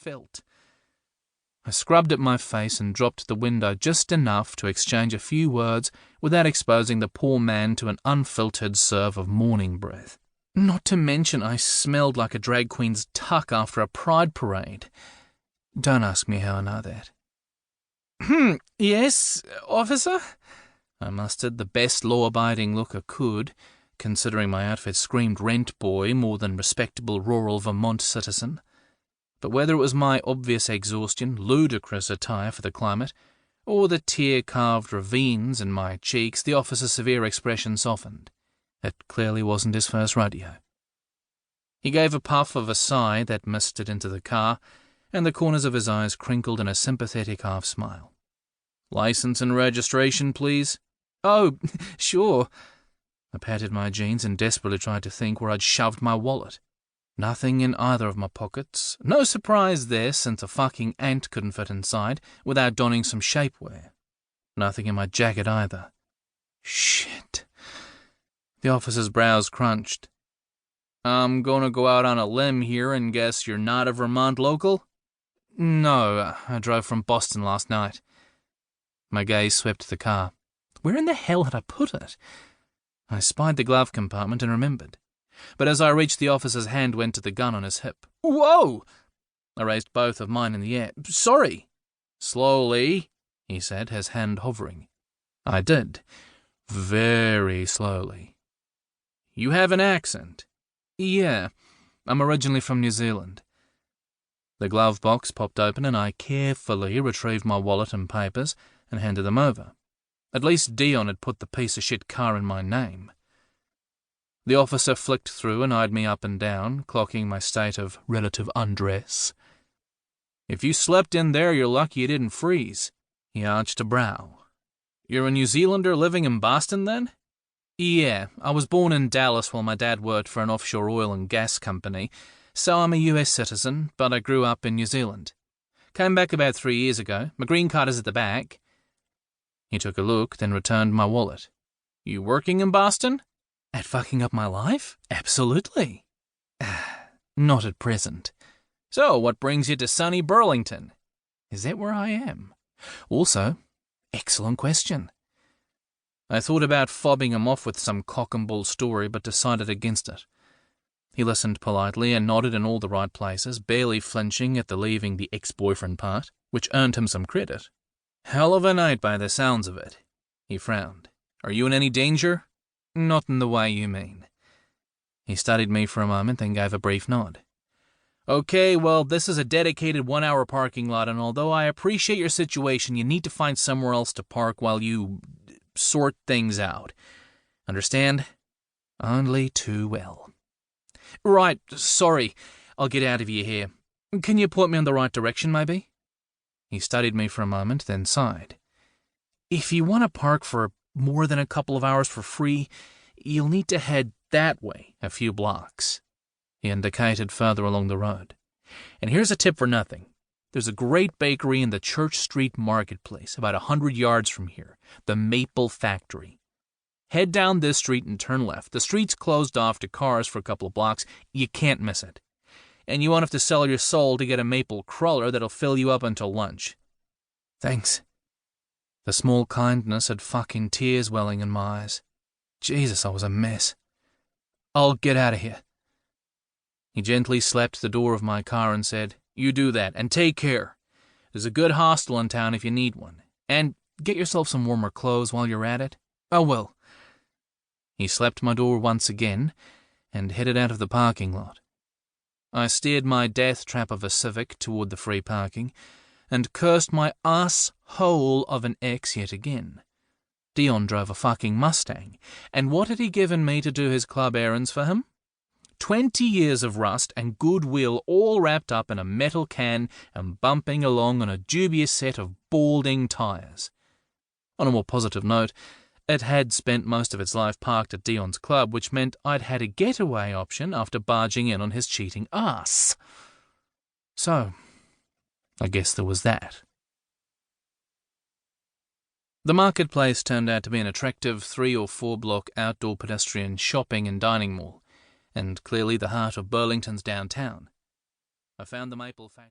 felt. I scrubbed at my face and dropped the window just enough to exchange a few words without exposing the poor man to an unfiltered serve of morning breath. Not to mention I smelled like a drag queen's tuck after a pride parade. Don't ask me how I know that. Yes, officer? I mustered the best law-abiding look I could, considering my outfit screamed rent boy more than respectable rural Vermont citizen. But whether it was my obvious exhaustion, ludicrous attire for the climate, or the tear-carved ravines in my cheeks, the officer's severe expression softened. It clearly wasn't his first rodeo. He gave a puff of a sigh that misted into the car, and the corners of his eyes crinkled in a sympathetic half-smile. "License and registration, please." "Oh, sure." I patted my jeans and desperately tried to think where I'd shoved my wallet. Nothing in either of my pockets. No surprise there, since a fucking ant couldn't fit inside without donning some shapewear. Nothing in my jacket either. Shit. The officer's brows crunched. "I'm gonna go out on a limb here and guess you're not a Vermont local?" "No, I drove from Boston last night." My gaze swept the car. Where in the hell had I put it? I spied the glove compartment and remembered. But as I reached, the officer's hand went to the gun on his hip. "Whoa!" I raised both of mine in the air. "Sorry." "Slowly," he said, his hand hovering. I did. Very slowly. "You have an accent." "Yeah, I'm originally from New Zealand." The glove box popped open and I carefully retrieved my wallet and papers and handed them over. At least Dion had put the piece of shit car in my name. The officer flicked through and eyed me up and down, clocking my state of relative undress. "If you slept in there, you're lucky you didn't freeze." He arched a brow. "You're a New Zealander living in Boston, then?" "Yeah, I was born in Dallas while my dad worked for an offshore oil and gas company, so I'm a US citizen, but I grew up in New Zealand. Came back about 3 years ago. My green card is at the back." He took a look, then returned my wallet. "You working in Boston?" "At fucking up my life? Absolutely." "Not at present." "So, what brings you to sunny Burlington?" "Is that where I am?" "Also, excellent question." I thought about fobbing him off with some cock-and-bull story, but decided against it. He listened politely and nodded in all the right places, barely flinching at the leaving the ex-boyfriend part, which earned him some credit. "Hell of a night by the sounds of it." He frowned. "Are you in any danger?" "Not in the way you mean." He studied me for a moment, then gave a brief nod. "Okay, well, this is a dedicated 1-hour parking lot, and although I appreciate your situation, you need to find somewhere else to park while you sort things out. Understand?" "Only too well." "Right, sorry. I'll get out of your hair. Can you point me in the right direction, maybe?" He studied me for a moment, then sighed. "If you want to park for more than a couple of hours for free, you'll need to head that way a few blocks." He indicated further along the road. "And here's a tip for nothing. There's a great bakery in the Church Street Marketplace, about 100 yards from here, the Maple Factory. Head down this street and turn left. The street's closed off to cars for a couple of blocks. You can't miss it. And you won't have to sell your soul to get a maple cruller that'll fill you up until lunch." "Thanks." The small kindness had fucking tears welling in my eyes. Jesus, I was a mess. "I'll get out of here." He gently slapped the door of my car and said, "You do that, and take care. There's a good hostel in town if you need one. And get yourself some warmer clothes while you're at it." "I will." He slapped my door once again and headed out of the parking lot. I steered my death trap of a Civic toward the free parking and cursed my ass-hole of an ex yet again. Dion drove a fucking Mustang, and what had he given me to do his club errands for him? 20 years of rust and goodwill all wrapped up in a metal can and bumping along on a dubious set of balding tires. On a more positive note, it had spent most of its life parked at Dion's club, which meant I'd had a getaway option after barging in on his cheating ass. So, I guess there was that. The marketplace turned out to be an attractive 3 or 4 block outdoor pedestrian shopping and dining mall, and clearly the heart of Burlington's downtown. I found the Maple Factory.